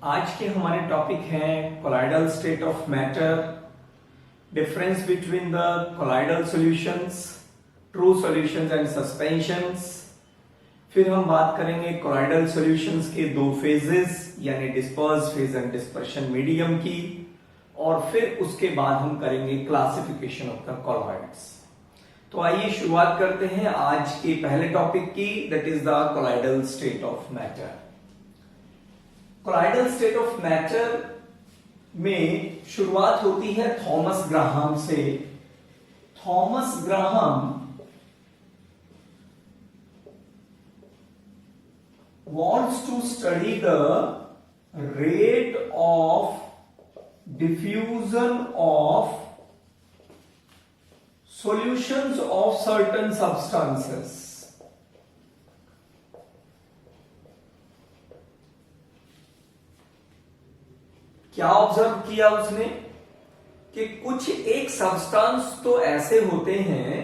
आज के हमारे टॉपिक हैं colloidal state of matter, difference between the colloidal solutions, true solutions and suspensions. फिर हम बात करेंगे कोलाइडल सॉल्यूशंस के दो फेजेस यानी disperse phase and dispersion medium की, और फिर उसके बाद हम करेंगे क्लासिफिकेशन ऑफ द कोलॉइड्स। तो आइए शुरुआत करते हैं आज के पहले टॉपिक की, that is the colloidal state of matter. Colloidal state of matter में शुरुआत होती है थॉमस ग्राहम से। Thomas Graham wants to study the rate of diffusion of solutions of certain substances। क्या ऑब्जर्व किया उसने कि कुछ एक सब्सटेंस तो ऐसे होते हैं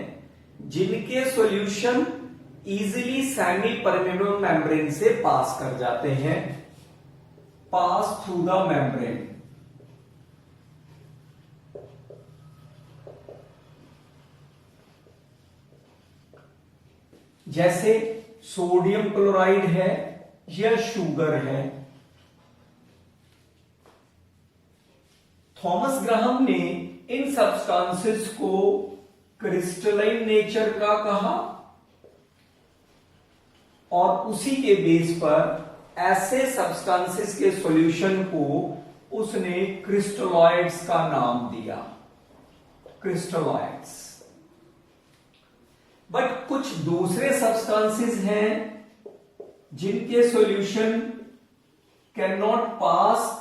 जिनके solution easily semi permeable membrane से पास कर जाते हैं, पास थ्रू द मेम्ब्रेन। जैसे सोडियम क्लोराइड है या शुगर है। थॉमस ग्राहम ने इन सब्सटेंसेस को क्रिस्टलाइन नेचर का कहा और उसी के बेस पर ऐसे सब्सटेंसेस के सॉल्यूशन को उसने क्रिस्टलॉइड्स का नाम दिया, क्रिस्टलॉइड्स। बट कुछ दूसरे सब्सटेंसेस हैं जिनके solution can not pass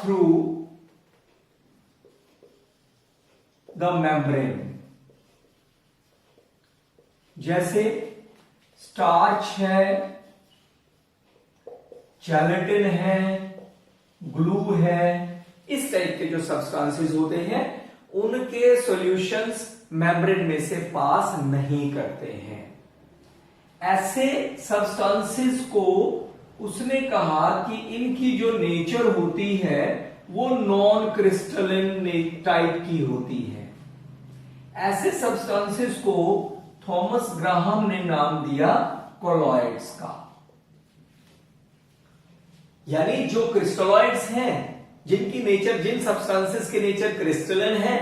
through the membrane. जैसे स्टार्च है, जेलेटिन है, ग्लू है, इस टाइप के जो सब्सटेंसेस होते हैं उनके सॉल्यूशंस मेम्ब्रेन में से पास नहीं करते हैं। ऐसे सब्सटेंसेस को उसने कहा कि इनकी जो नेचर होती है वो नॉन क्रिस्टलाइन टाइप की होती है। ऐसे सब्सटेंसेस को थॉमस ग्राहम ने नाम दिया कोलॉइड्स का। यानी जो क्रिस्टलॉइड्स हैं, जिनकी नेचर, जिन सब्सटेंसेस के नेचर क्रिस्टलाइन है,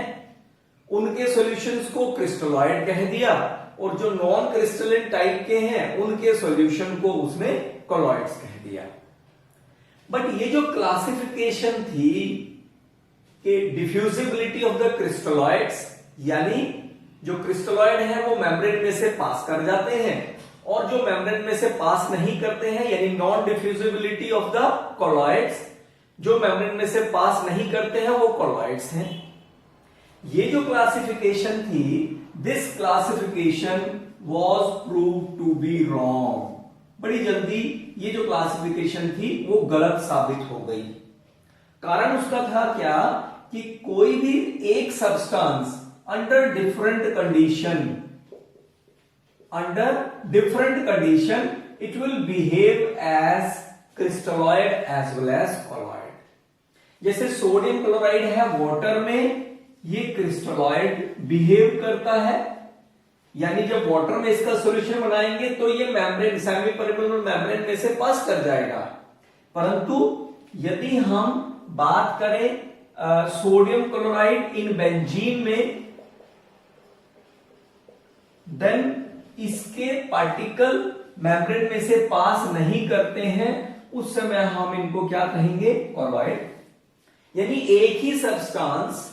उनके सॉल्यूशंस को क्रिस्टलॉइड कह दिया, और जो नॉन क्रिस्टलाइन टाइप के हैं उनके सॉल्यूशन को उसने कोलॉइड्स कह दिया। बट ये जो क्लासिफिकेशन थी कि डिफ्यूजिबिलिटी ऑफ द क्रिस्टलॉइड्स, यानी जो क्रिस्टलॉइड है वो मेम्ब्रेन में से पास कर जाते हैं, और जो मेम्ब्रेन में से पास नहीं करते हैं यानी non diffusibility of the colloids, जो मेम्ब्रेन में से पास नहीं करते हैं वो कोलॉइड्स हैं। ये जो क्लासिफिकेशन थी, this classification was proved to be wrong. बड़ी जल्दी ये जो क्लासिफिकेशन थी वो गलत साबित हो गई। कारण उसका था क्या कि कोई भी एक substance under different condition it will behave as crystalloid as well as colloid। जैसे सोडियम क्लोराइड है वाटर में, ये क्रिस्टलॉइड बिहेव करता है, यानी जब वाटर में इसका सॉल्यूशन बनाएंगे तो ये मेम्ब्रेन, सेमी परमेबल मेम्ब्रेन में से पास कर जाएगा। परंतु यदि हम बात करें सोडियम क्लोराइड इन बेंजीन में, देन इसके पार्टिकल मेम्ब्रेन में से पास नहीं करते हैं, उस समय हम इनको क्या कहेंगे? कोलॉइड। यानी एक ही सब्सटेंस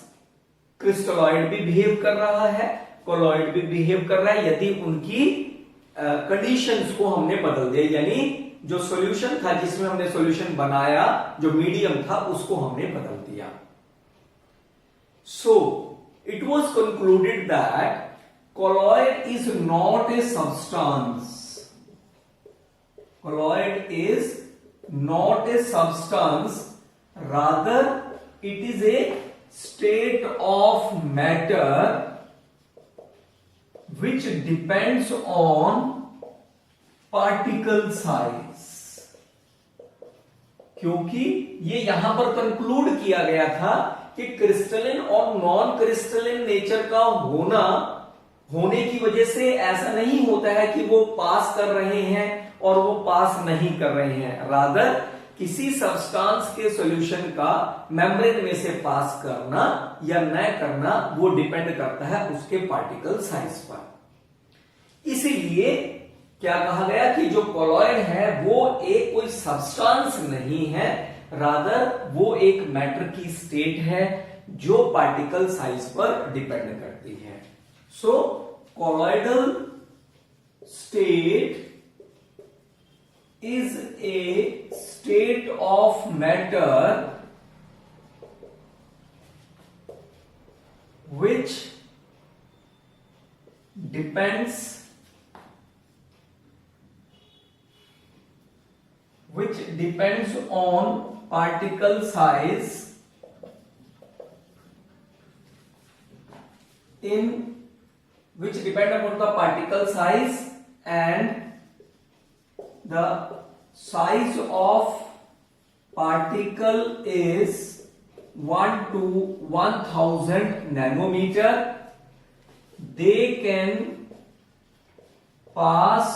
क्रिस्टलॉइड भी बिहेव कर रहा है, कोलॉइड भी बिहेव कर रहा है, यदि उनकी कंडीशंस को हमने बदल दिया, यानी जो सॉल्यूशन था जिसमें हमने सॉल्यूशन बनाया, जो मीडियम था, उसको हमने बदल दिया। So it was concluded that colloid is not a substance. Colloid is not a substance, rather it is a state of matter which depends on particle size, क्योंकि ये यहां पर कंक्लूड किया गया था कि क्रिस्टलिन और नॉन क्रिस्टलिन नेचर का होने की वजह से ऐसा नहीं होता है कि वो पास कर रहे हैं और वो पास नहीं कर रहे हैं। रादर किसी सब्सटेंस के सॉल्यूशन का मेम्ब्रेन में से पास करना या न करना वो डिपेंड करता है उसके पार्टिकल साइज पर। इसीलिए क्या कहा गया कि जो कोलॉइड है वो एक कोई सब्सटेंस नहीं है, रादर वो एक मैटर की स्टेट है जो पार्टिकल साइज पर डिपेंड करती है। So colloidal state is a state of matter which depends on particle size which depend upon the particle size and the size of particle is 1 to 1000 nanometer. They can pass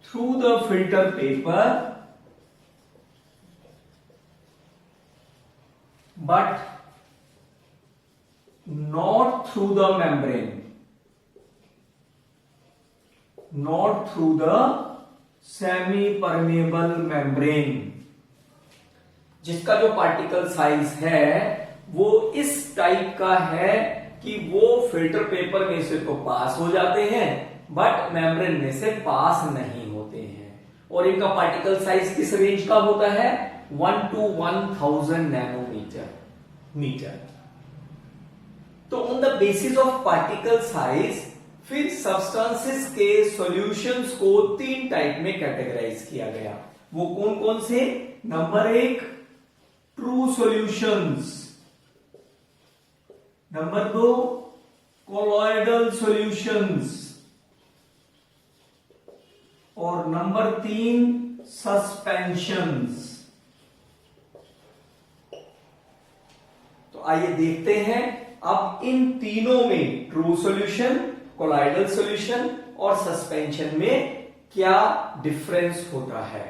through the filter paper but not through the membrane, not through the semi permeable membrane. जिसका जो particle size है वो इस type का है कि वो filter paper में से तो पास हो जाते हैं बट मेम्ब्रेन में से पास नहीं होते हैं। और इनका पार्टिकल साइज किस रेंज का होता है? 1 to 1000 नैनोमीटर। तो on the basis of particle size फिर सब्सटेंसेस के सॉल्यूशंस को 3 टाइप में कैटेगराइज किया गया। वो कौन कौन से? Number 1 true solutions, number 2 colloidal solutions और नंबर 3 सस्पेंशंस। तो आइए देखते हैं अब इन तीनों में ट्रू सॉल्यूशन, कोलॉइडल सॉल्यूशन और सस्पेंशन में क्या डिफरेंस होता है।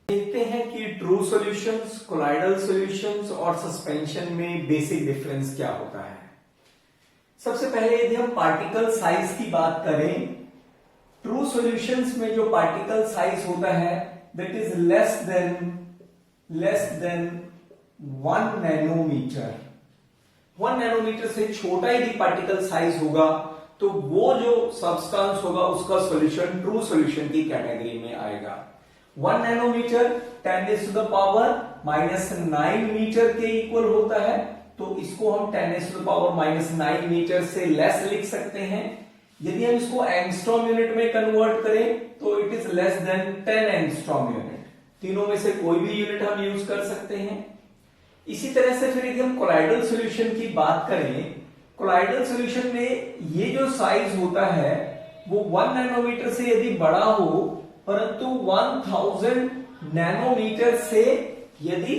देखते हैं कि ट्रू सॉल्यूशंस, कोलॉइडल सॉल्यूशंस और सस्पेंशन में बेसिक डिफरेंस क्या होता है। सबसे पहले यदि हम पार्टिकल साइज की बात करें, ट्रू सॉल्यूशंस में जो पार्टिकल साइज होता है that is less than 1 nanometre. 1 nanometre से छोटा यदि पार्टिकल साइज होगा तो वो जो सब्सटेंस होगा उसका सॉल्यूशन ट्रू सॉल्यूशन की कैटेगरी में आएगा। 1 नैनोमीटर 10⁻⁻⁹ मीटर के इक्वल होता है, तो इसको हम 10⁻⁹ मीटर से लेस लिख सकते हैं। यदि हम इसको एंगस्ट्रॉम यूनिट में कन्वर्ट करें तो it is less then 10 angstrom unit. तीनों में से कोई भी यूनिट हम यूज कर सकते हैं। इसी तरह से फिर यदि हम कोलॉइडल सॉल्यूशन की बात करें, कोलॉइडल सॉल्यूशन में ये जो साइज होता है वो 1 नैनोमीटर से यदि बड़ा हो परंतु 1000 नैनोमीटर से यदि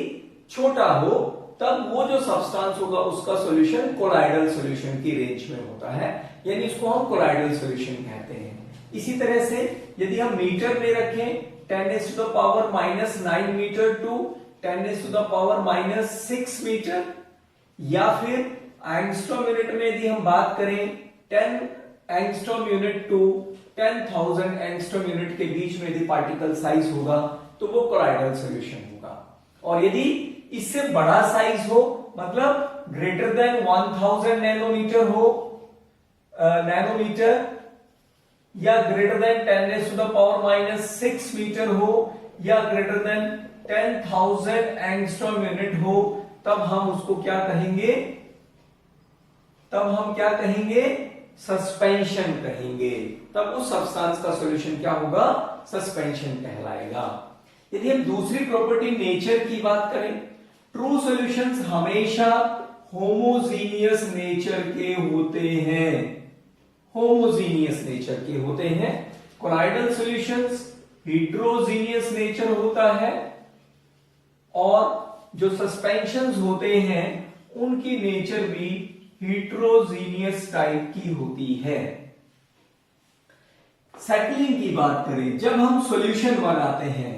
छोटा हो तब वो जो सब्सटेंस होगा उसका सॉल्यूशन कोलॉइडल सॉल्यूशन की रेंज में होता है, यानी इसको हम कोलॉइडल सॉल्यूशन कहते हैं। इसी तरह से यदि हम मीटर में रखें 10⁻⁹ मीटर टू 10⁻⁻6 मीटर, या फिर एंगस्ट्रॉम यूनिट में यदि हम बात करें 10 angstrom unit to 10,000 angstrom unit के बीच में यदि पार्टिकल साइज होगा तो वो कोलॉइडल सॉल्यूशन होगा। और यदि इससे बड़ा साइज हो, मतलब ग्रेटर देन 1000 नैनोमीटर हो, नैनोमीटर, या ग्रेटर देन 10⁻⁻6 मीटर हो, या ग्रेटर देन 10,000 एंगस्ट्रॉम यूनिट हो, तब हम उसको क्या कहेंगे? तब हम क्या कहेंगे? सस्पेंशन कहेंगे। तब उस सब्सटेंस का सॉल्यूशन क्या होगा? सस्पेंशन कहलाएगा। यदि हम दूसरी प्रॉपर्टी नेचर की बात करें, ट्रू सॉल्यूशंस हमेशा होमोजीनियस नेचर के होते हैं। होमोजीनियस नेचर के होते हैं, कोलाइडल सॉल्यूशंस हेट्रोजीनियस नेचर होता है और जो सस्पेंशंस होते हैं उनकी नेचर भी हेट्रोजीनियस टाइप की होती है। सेटलिंग की बात करें, जब हम सॉल्यूशन बनाते हैं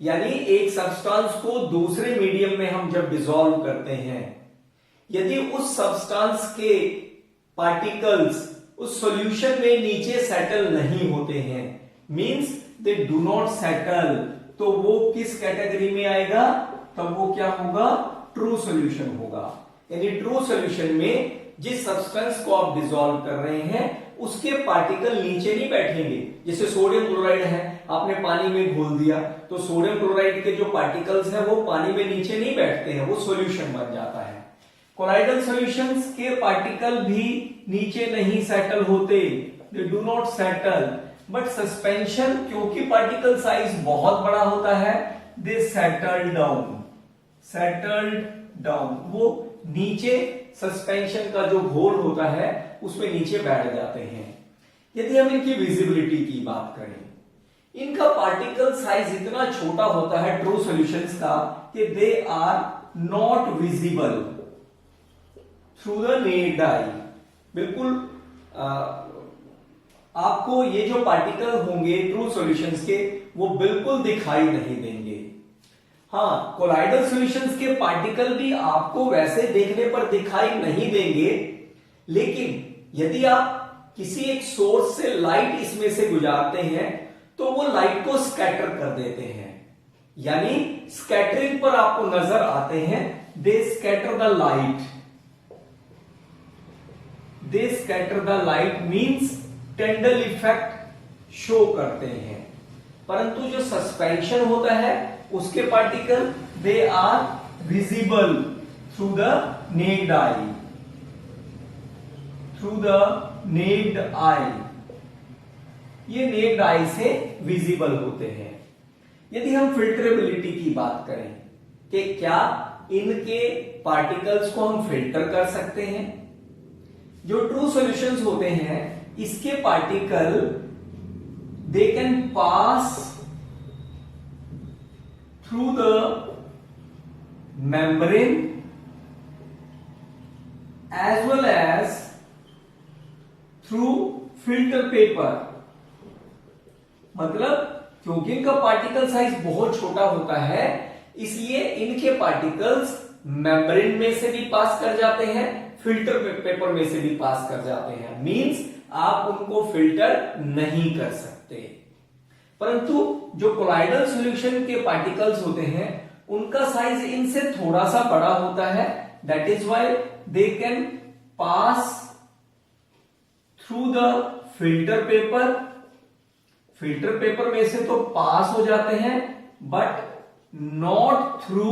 यानी एक सब्सटेंस को दूसरे मीडियम में हम जब डिसॉल्व करते हैं, यदि उस सब्सटेंस के पार्टिकल्स उस सॉल्यूशन में नीचे सेटल नहीं होते हैं, means they do not settle, तो वो किस कैटेगरी में आएगा? तब वो क्या होगा? ट्रू सॉल्यूशन होगा। यानी ट्रू सॉल्यूशन में जिस सब्सटेंस को आप डिसॉल्व कर रहे हैं उसके पार्टिकल नीचे नहीं बैठेंगे। जैसे सोडियम क्लोराइड है, आपने पानी में घोल दिया तो सोडियम क्लोराइड के जो पार्टिकल्स हैं वो पानी में नीचे नहीं बैठते हैं, वो सॉल्यूशन बन जाता है। कोलाइडल सॉल्यूशंस के पार्टिकल भी नीचे नहीं सेटल होते, दे do not settle, but suspension क्योंकि पार्टिकल साइज बहुत बड़ा होता है, दे सेटल्ड डाउन, वो नीचे सस्पेंशन का जो घोल होता है उसमें नीचे बैठ जाते हैं। यदि हम इनकी विजिबिलिटी की बात करें, इनका पार्टिकल साइज इतना छोटा होता है ट्रू सॉल्यूशंस का कि they are not visible through the naked eye. बिल्कुल आपको ये जो पार्टिकल होंगे ट्रू सॉल्यूशंस के वो बिल्कुल दिखाई नहीं देंगे। हाँ, कोलाइडल सॉल्यूशंस के पार्टिकल भी आपको वैसे देखने पर दिखाई नहीं देंगे, लेकिन यदि आप किसी एक सोर्स से लाइट इसमें से गुजारते हैं तो वो लाइट को स्कैटर कर देते हैं, यानी स्कैटरिंग पर आपको नजर आते हैं। They scatter the light means Tyndall effect show करते हैं। परंतु जो सस्पेंशन होता है उसके particle they are visible through the naked eye, ये नेक्ड आई से विजिबल होते हैं। यदि हम फिल्टरेबिलिटी की बात करें कि क्या इनके पार्टिकल्स को हम फिल्टर कर सकते हैं, जो ट्रू सॉल्यूशंस होते हैं इसके particle they can pass through the membrane as well as through filter paper। मतलब क्योंकि इनका पार्टिकल साइज बहुत छोटा होता है इसलिए इनके पार्टिकल्स मेम्ब्रेन में से भी पास कर जाते हैं, फिल्टर पेपर में से भी पास कर जाते हैं। मींस आप उनको फिल्टर नहीं कर सकते। परंतु जो कोलाइडल सॉल्यूशन के पार्टिकल्स होते हैं उनका साइज इनसे थोड़ा सा बड़ा होता है, that is why they can pass through the filter paper में से तो पास हो जाते हैं बट नॉट थ्रू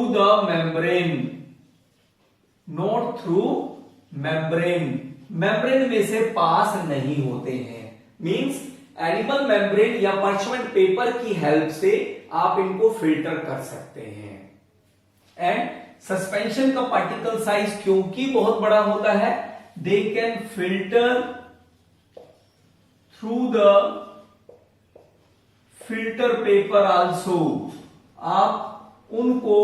मेम्ब्रेन में से पास नहीं होते हैं। मींस एनिमल मेम्ब्रेन या पार्चमेंट पेपर की हेल्प से आप इनको फिल्टर कर सकते हैं। एंड सस्पेंशन का पार्टिकल साइज क्योंकि बहुत बड़ा होता है, they can filter through the filter paper also. आप उनको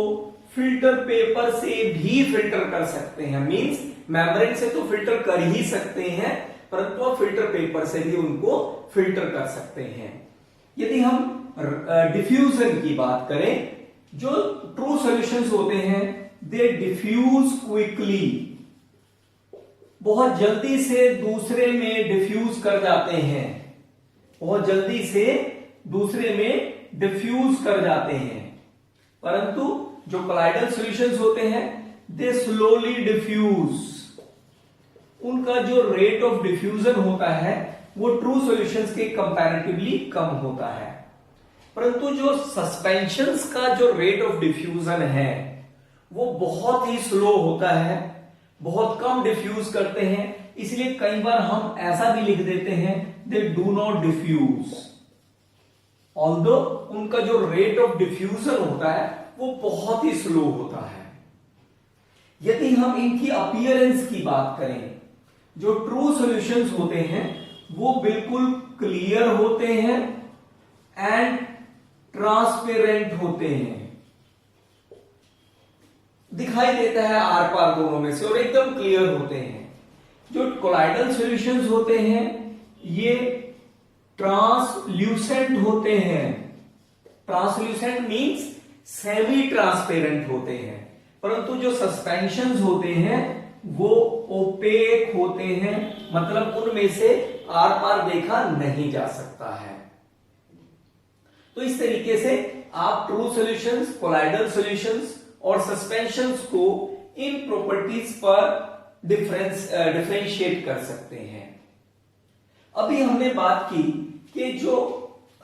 फिल्टर पेपर से भी फिल्टर कर सकते हैं। मींस मेम्ब्रेन से तो फिल्टर कर ही सकते हैं परंतु आप फिल्टर पेपर से भी उनको फिल्टर कर सकते हैं। यदि हम डिफ्यूजन की बात करें, जो ट्रू सॉल्यूशंस होते हैं दे डिफ्यूज क्विकली, बहुत जल्दी से दूसरे में डिफ्यूज कर जाते हैं, परंतु जो कोलाइडल सॉल्यूशंस होते हैं दे स्लोली डिफ्यूज। उनका जो रेट ऑफ डिफ्यूजन होता है वो ट्रू सॉल्यूशंस के कंपैरेटिवली कम होता है, परंतु जो सस्पेंशंस का जो रेट ऑफ डिफ्यूजन है वो बहुत ही स्लो होता है, बहुत कम डिफ्यूज करते हैं। इसलिए कई बार हम ऐसा भी लिख देते हैं they do not diffuse, although उनका जो रेट ऑफ डिफ्यूजन होता है वो बहुत ही स्लो होता है। यदि हम इनकी अपीयरेंस की बात करें, जो ट्रू सॉल्यूशंस होते हैं वो बिल्कुल क्लियर होते हैं एंड ट्रांसपेरेंट होते हैं। दिखाई देता है आर पार दोनों में से और एकदम क्लियर होते हैं। जो कोलाइडल सॉल्यूशंस होते हैं ये ट्रांसल्यूसेंट होते हैं। ट्रांसल्यूसेंट मींस सेमी ट्रांसपेरेंट होते हैं, परंतु जो सस्पेंशंस होते हैं वो ओपेक होते हैं, मतलब उनमें से आर पार देखा नहीं जा सकता है। तो इस तरीके से आप ट्रू सॉल्यूशंस, कोलाइडल सॉल्यूशंस और सस्पेंशंस को इन प्रॉपर्टीज पर डिफरेंशिएट कर सकते हैं। अभी हमने बात की कि जो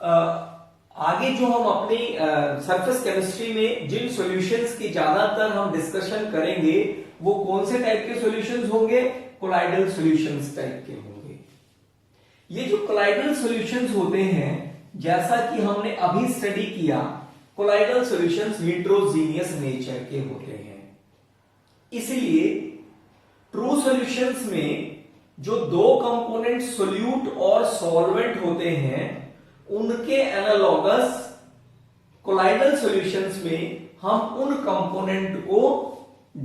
आगे जो हम अपनी सरफेस केमिस्ट्री में जिन सॉल्यूशंस की ज्यादातर हम डिस्कशन करेंगे वो कौन से टाइप के सॉल्यूशंस होंगे? कोलाइडल सॉल्यूशंस टाइप के होंगे। ये जो कोलाइडल सॉल्यूशंस होते हैं, जैसा कि हमने अभी स्टडी किया, कोलाइडल सॉल्यूशंस हेटेरोजीनियस नेचर के होते हैं। इसलिए ट्रू सॉल्यूशंस में जो दो कंपोनेंट सोल्यूट और सॉल्वेंट होते हैं उनके एनालॉगस कोलाइडल सॉल्यूशंस में हम उन कंपोनेंट को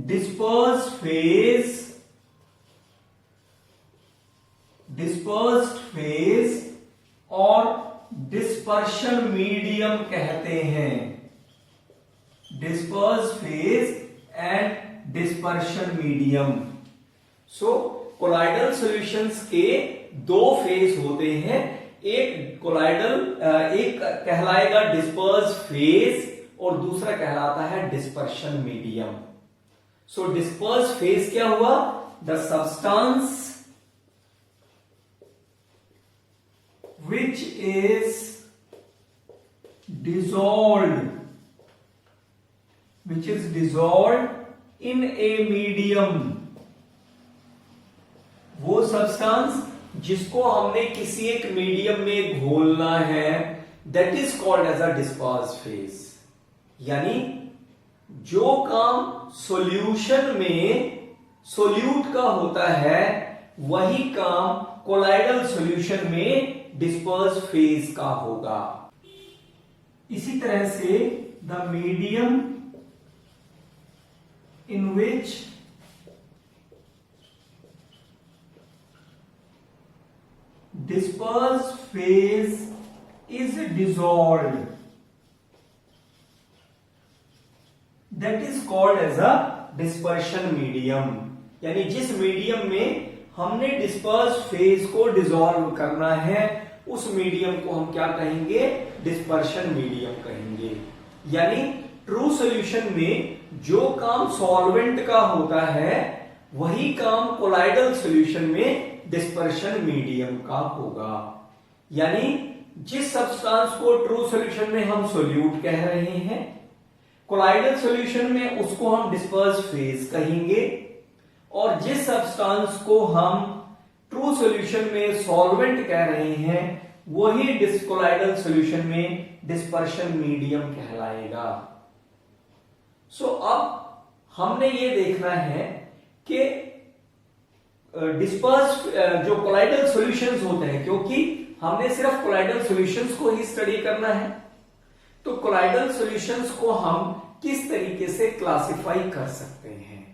डिस्पर्स्ड फेज और डिस्पर्शन मीडियम कहते हैं। Dispersed phase and dispersion medium. So colloidal solutions के दो फेज होते हैं। एक कहलाएगा डिस्पर्स्ड फेज और दूसरा कहलाता है dispersion medium. So dispersed phase क्या हुआ? The substance which is dissolved in a medium, वो सब्सटेंस जिसको हमने किसी एक मीडियम में घोलना है, that is called as a dispersed phase. यानी जो काम सॉल्यूशन में सोल्यूट का होता है वही काम कोलाइडल सॉल्यूशन में डिस्पर्स्ड फेज का होगा। इसी तरह से the medium in which dispersed phase is dissolved, that is called as a dispersion medium। यानी जिस मीडियम में हमने डिस्पर्स्ड फेज को डिसॉल्व करना है उस मीडियम को हम क्या कहेंगे? डिस्पर्शन मीडियम कहेंगे। यानी ट्रू सॉल्यूशन में जो काम सॉल्वेंट का होता है वही काम कोलाइडल सॉल्यूशन में डिस्पर्शन मीडियम का होगा। यानी जिस सब्सटेंस को ट्रू सॉल्यूशन में हम सोल्यूट कह रहे हैं, कोलाइडल सॉल्यूशन में उसको हम डिस्पर्स्ड फेज कहेंगे, और जिस सब्सटेंस को हम ट्रू सॉल्यूशन में सॉल्वेंट कह रहे हैं वही कोलाइडल सॉल्यूशन में डिस्पर्शन मीडियम कहलाएगा। सो अब हमने ये देखना है कि डिस्पर्स्ड जो कोलाइडल सॉल्यूशंस होते हैं, क्योंकि हमने सिर्फ कोलाइडल सॉल्यूशंस को ही स्टडी करना है, तो कोलाइडल सॉल्यूशंस को हम किस तरीके से क्लासिफाई कर सकते हैं?